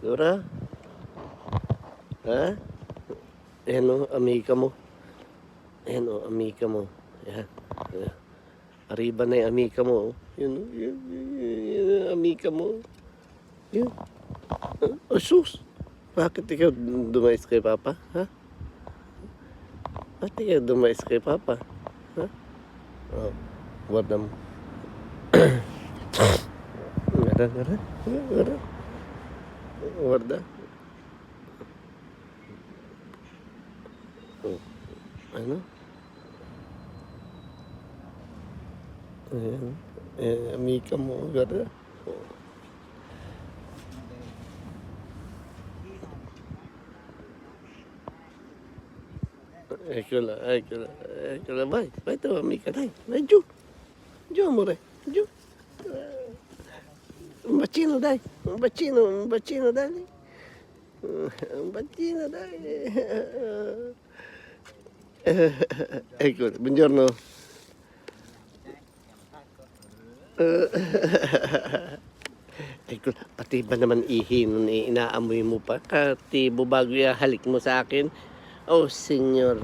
Dora? Ha? Ayan o, amiga mo. Ayan o, amiga mo. Ayan. Ayan. Arriba na yung amiga mo. Yun, yun, amiga mo. Yun. Oh, sus. Bakit ikaw dumayas kay Papa? Ha? Bakit ikaw dumayas kay Papa? Ha? Oh, guarda mo. Guarda. Guarda. Oh, ano? Ayan. Amiga mo. Guarda. Oh. Eccola, vai tu amica, dai, vai giù amore, giù. Un bacino dai. Un bacino dai. Ecco, buongiorno. Ecco, pati ba naman ihi nun inaamoy mo pa? Kati bago halik mo sa akin. Oh, senyor.